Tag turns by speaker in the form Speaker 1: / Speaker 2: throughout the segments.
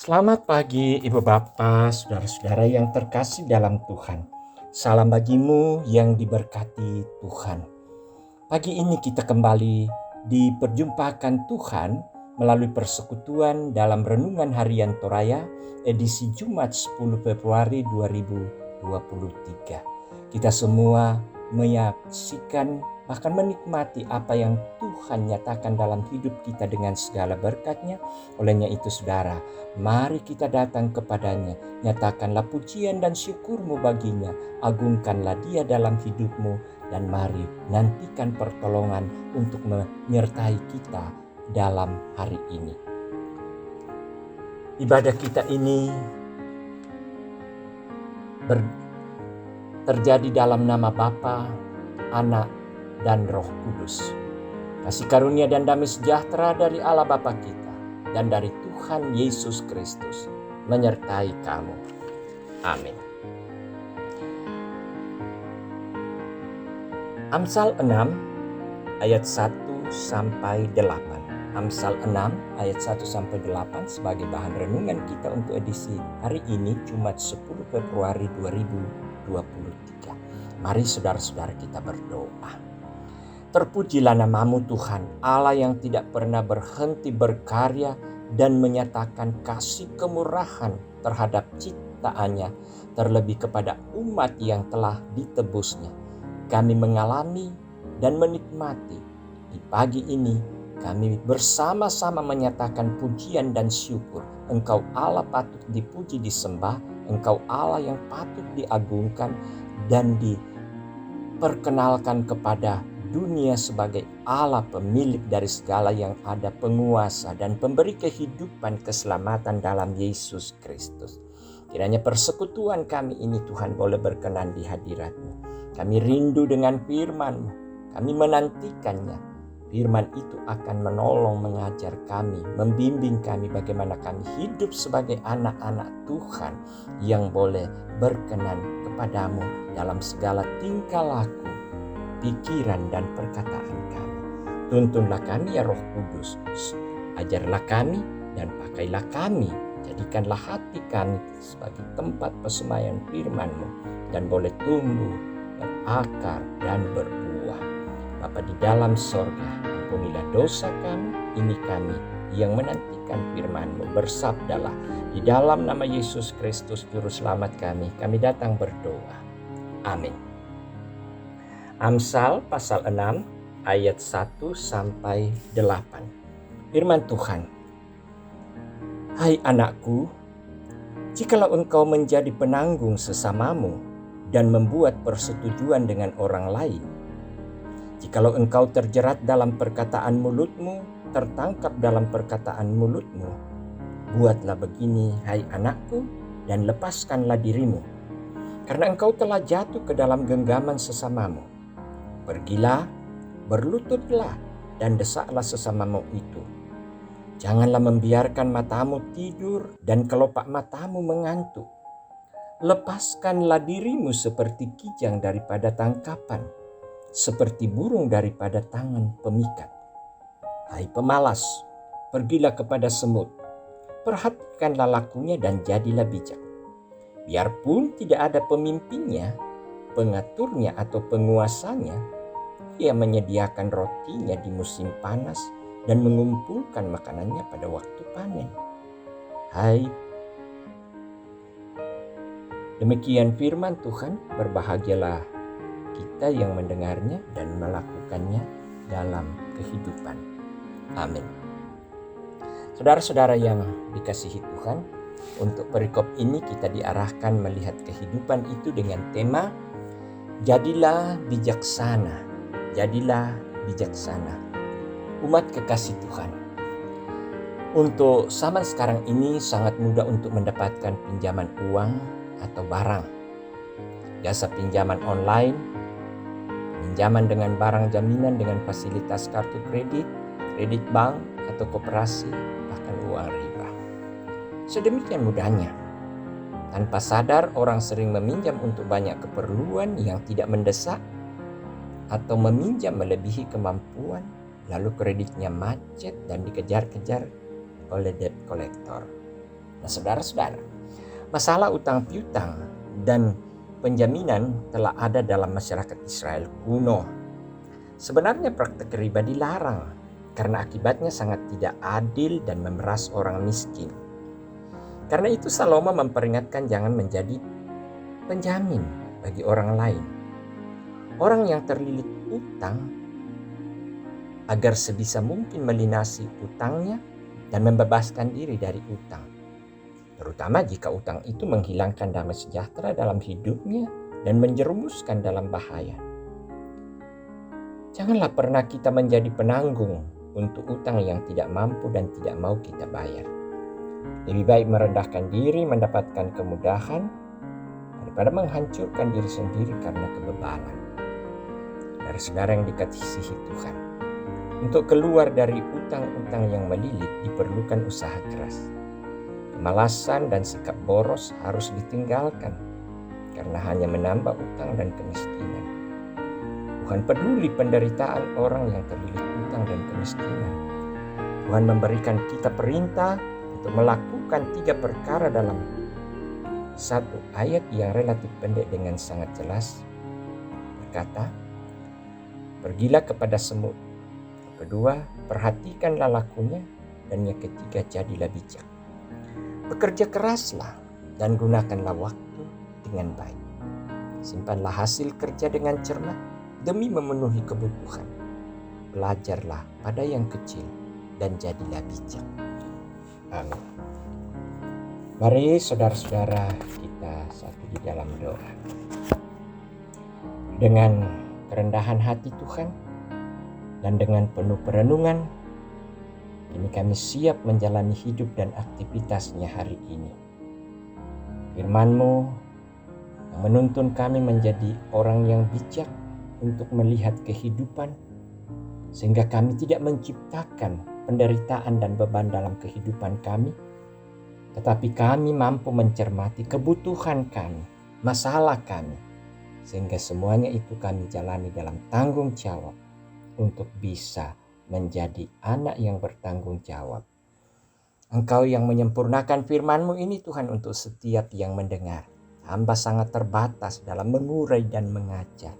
Speaker 1: Selamat pagi Ibu Bapa, saudara-saudara yang terkasih dalam Tuhan. Salam bagimu yang diberkati Tuhan. Pagi ini kita kembali diperjumpakan Tuhan melalui persekutuan dalam Renungan Harian Toraya edisi Jumat 10 Februari 2023. Kita semua menyaksikan bahkan menikmati apa yang Tuhan nyatakan dalam hidup kita dengan segala berkat-Nya. Olehnya itu saudara, mari kita datang kepadanya, nyatakanlah pujian dan syukurmu baginya, agungkanlah Dia dalam hidupmu, dan mari nantikan pertolongan untuk menyertai kita dalam hari ini. Ibadah kita ini terjadi dalam nama Bapa, Anak, dan Roh Kudus. Kasih karunia dan damai sejahtera dari Allah Bapa kita dan dari Tuhan Yesus Kristus menyertai kamu. Amin. Amsal 6 ayat 1 sampai 8. Amsal 6 ayat 1 sampai 8 sebagai bahan renungan kita untuk edisi hari ini Jumat 10 Februari 2023. Mari saudara-saudara kita berdoa. Terpujilah namamu Tuhan, Allah yang tidak pernah berhenti berkarya dan menyatakan kasih kemurahan terhadap ciptaannya, terlebih kepada umat yang telah ditebusnya. Kami mengalami dan menikmati di pagi ini, kami bersama-sama menyatakan pujian dan syukur. Engkau Allah patut dipuji disembah, Engkau Allah yang patut diagungkan dan diperkenalkan kepada dunia sebagai Allah pemilik dari segala yang ada, penguasa dan pemberi kehidupan keselamatan dalam Yesus Kristus. Kiranya persekutuan kami ini Tuhan boleh berkenan di hadirat-Mu. Kami rindu dengan firman-Mu, kami menantikannya. Firman itu akan menolong, mengajar kami, membimbing kami bagaimana kami hidup sebagai anak-anak Tuhan yang boleh berkenan kepadamu dalam segala tingkah laku, pikiran dan perkataan kami. Tuntunlah kami ya Roh Kudus, ajarlah kami dan pakailah kami, jadikanlah hati kami sebagai tempat persemaian firman-Mu dan boleh tumbuh, berakar dan berbuah. Bapa di dalam sorga, ampunilah dosa kami, ini kami yang menantikan firman-Mu. Bersabdalah, di dalam nama Yesus Kristus Juru Selamat kami datang berdoa. Amin. Amsal pasal 6 ayat 1 sampai 8. Firman Tuhan. Hai anakku, jikalau engkau menjadi penanggung sesamamu dan membuat persetujuan dengan orang lain, jikalau engkau terjerat dalam perkataan mulutmu, tertangkap dalam perkataan mulutmu, buatlah begini hai anakku dan lepaskanlah dirimu, karena engkau telah jatuh ke dalam genggaman sesamamu. Pergilah, berlututlah, dan desaklah sesamamu itu. Janganlah membiarkan matamu tidur dan kelopak matamu mengantuk. Lepaskanlah dirimu seperti kijang daripada tangkapan, seperti burung daripada tangan pemikat. Hai pemalas, pergilah kepada semut, perhatikanlah lakunya dan jadilah bijak. Biarpun tidak ada pemimpinnya, pengaturnya atau penguasanya, Ia menyediakan rotinya di musim panas dan mengumpulkan makanannya pada waktu panen. Hai, demikian firman Tuhan, berbahagialah kita yang mendengarnya dan melakukannya dalam kehidupan. Amin. Saudara-saudara yang dikasihi Tuhan, untuk perikop ini kita diarahkan melihat kehidupan itu dengan tema jadilah bijaksana. Jadilah bijaksana. Umat kekasih Tuhan, untuk zaman sekarang ini sangat mudah untuk mendapatkan pinjaman uang atau barang. Jasa pinjaman online, pinjaman dengan barang jaminan dengan fasilitas kartu kredit bank atau koperasi, bahkan uang riba. Sedemikian mudahnya. Tanpa sadar orang sering meminjam untuk banyak keperluan yang tidak mendesak, atau meminjam melebihi kemampuan, lalu kreditnya macet dan dikejar-kejar oleh debt collector. Nah, saudara-saudara, masalah utang piutang dan penjaminan telah ada dalam masyarakat Israel kuno. Sebenarnya praktek riba dilarang karena akibatnya sangat tidak adil dan memeras orang miskin. Karena itu Salomo memperingatkan jangan menjadi penjamin bagi orang lain. Orang yang terlilit utang agar sebisa mungkin melunasi utangnya dan membebaskan diri dari utang. Terutama jika utang itu menghilangkan damai sejahtera dalam hidupnya dan menjerumuskan dalam bahaya. Janganlah pernah kita menjadi penanggung untuk utang yang tidak mampu dan tidak mau kita bayar. Lebih baik merendahkan diri mendapatkan kemudahan daripada menghancurkan diri sendiri karena kebebalan. Saudara-saudara yang dikasihi Tuhan, untuk keluar dari utang-utang yang melilit diperlukan usaha keras. Kemalasan dan sikap boros harus ditinggalkan karena hanya menambah utang dan kemiskinan. Tuhan peduli penderitaan orang yang terlilit utang dan kemiskinan. Tuhan memberikan kita perintah untuk melakukan 3 perkara dalam satu ayat yang relatif pendek dengan sangat jelas. Berkata, pergilah kepada semut. Yang kedua, perhatikanlah lakunya. Dan yang ketiga, jadilah bijak. Bekerja keraslah dan gunakanlah waktu dengan baik. Simpanlah hasil kerja dengan cermat demi memenuhi kebutuhan. Belajarlah pada yang kecil dan jadilah bijak. Amin. Mari saudara-saudara kita satu di dalam doa. Dengan kerendahan hati Tuhan dan dengan penuh perenungan, kini kami siap menjalani hidup dan aktivitasnya hari ini. Firman-Mu yang menuntun kami menjadi orang yang bijak untuk melihat kehidupan, sehingga kami tidak menciptakan penderitaan dan beban dalam kehidupan kami, tetapi kami mampu mencermati kebutuhan kami, masalah kami, sehingga semuanya itu kami jalani dalam tanggung jawab untuk bisa menjadi anak yang bertanggung jawab. Engkau yang menyempurnakan firman-Mu ini Tuhan untuk setiap yang mendengar. Hamba sangat terbatas dalam mengurai dan mengajar.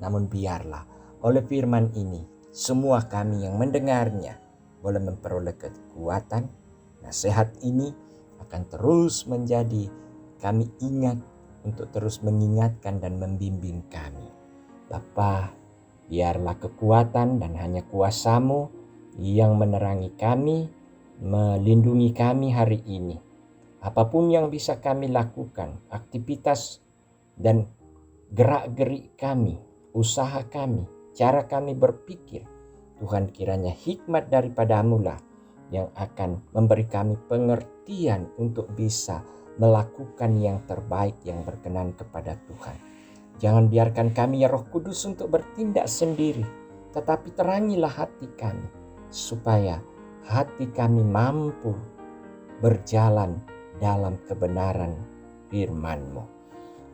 Speaker 1: Namun biarlah oleh firman ini semua kami yang mendengarnya boleh memperoleh kekuatan. Nasihat ini akan terus menjadi kami ingat untuk terus mengingatkan dan membimbing kami. Bapa, biarlah kekuatan dan hanya kuasa-Mu yang menerangi kami, melindungi kami hari ini. Apapun yang bisa kami lakukan, aktivitas dan gerak-gerik kami, usaha kami, cara kami berpikir, Tuhan kiranya hikmat daripada-Mu lah yang akan memberi kami pengertian untuk bisa melakukan yang terbaik yang berkenan kepada Tuhan. Jangan biarkan kami ya Roh Kudus untuk bertindak sendiri, tetapi terangilah hati kami supaya hati kami mampu berjalan dalam kebenaran firman-Mu.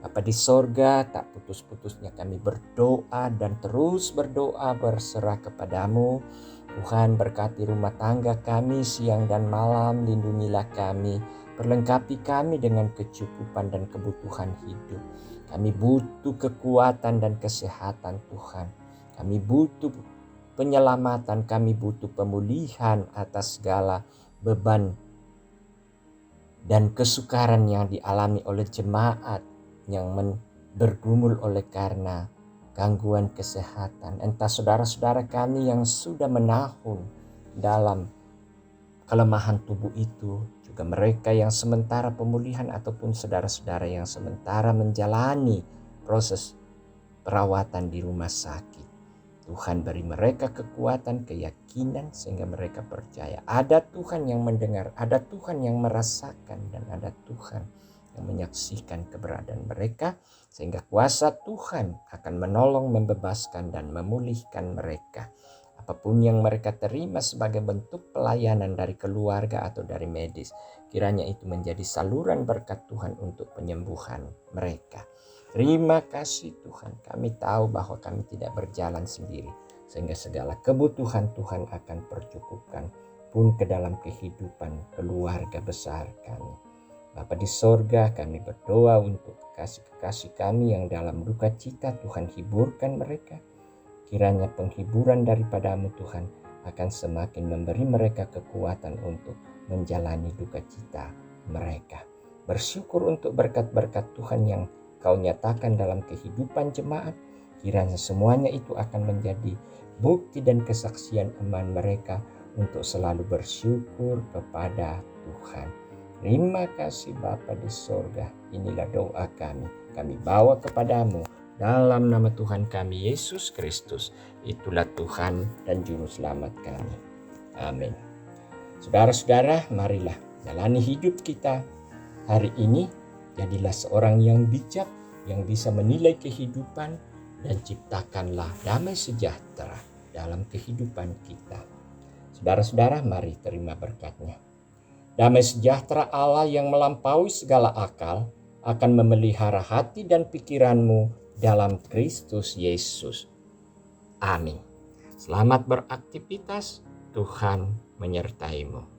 Speaker 1: Bapa di sorga, tak putus-putusnya kami berdoa dan terus berdoa berserah kepada-Mu. Tuhan, berkati rumah tangga kami siang dan malam, lindungilah kami, perlengkapi kami dengan kecukupan dan kebutuhan hidup. Kami butuh kekuatan dan kesehatan Tuhan. Kami butuh penyelamatan, kami butuh pemulihan atas segala beban dan kesukaran yang dialami oleh jemaat yang bergumul oleh karena gangguan kesehatan. Entah saudara-saudara kami yang sudah menahun dalam kelemahan tubuh itu, juga mereka yang sementara pemulihan ataupun saudara-saudara yang sementara menjalani proses perawatan di rumah sakit. Tuhan beri mereka kekuatan, keyakinan sehingga mereka percaya ada Tuhan yang mendengar, ada Tuhan yang merasakan, dan ada Tuhan yang menyaksikan keberadaan mereka, sehingga kuasa Tuhan akan menolong, membebaskan dan memulihkan mereka. Apapun yang mereka terima sebagai bentuk pelayanan dari keluarga atau dari medis, kiranya itu menjadi saluran berkat Tuhan untuk penyembuhan mereka. Terima kasih Tuhan, kami tahu bahwa kami tidak berjalan sendiri, sehingga segala kebutuhan Tuhan akan percukupkan pun ke dalam kehidupan keluarga besar kami. Bapa di sorga, kami berdoa untuk kekasih-kekasih kami yang dalam duka cita. Tuhan, hiburkan mereka. Kiranya penghiburan daripadamu Tuhan akan semakin memberi mereka kekuatan untuk menjalani duka cita mereka. Bersyukur untuk berkat-berkat Tuhan yang Kau nyatakan dalam kehidupan jemaat. Kiranya semuanya itu akan menjadi bukti dan kesaksian iman mereka untuk selalu bersyukur kepada Tuhan. Terima kasih Bapa di sorga. Inilah doa kami. Kami bawa kepadamu dalam nama Tuhan kami Yesus Kristus. Itulah Tuhan dan Juru Selamat kami. Amin. Saudara-saudara, marilah jalani hidup kita hari ini. Jadilah seorang yang bijak, yang bisa menilai kehidupan, dan ciptakanlah damai sejahtera dalam kehidupan kita. Saudara-saudara, mari terima berkat-Nya. Damai sejahtera Allah yang melampaui segala akal akan memelihara hati dan pikiranmu dalam Kristus Yesus. Amin. Selamat beraktivitas. Tuhan menyertaimu.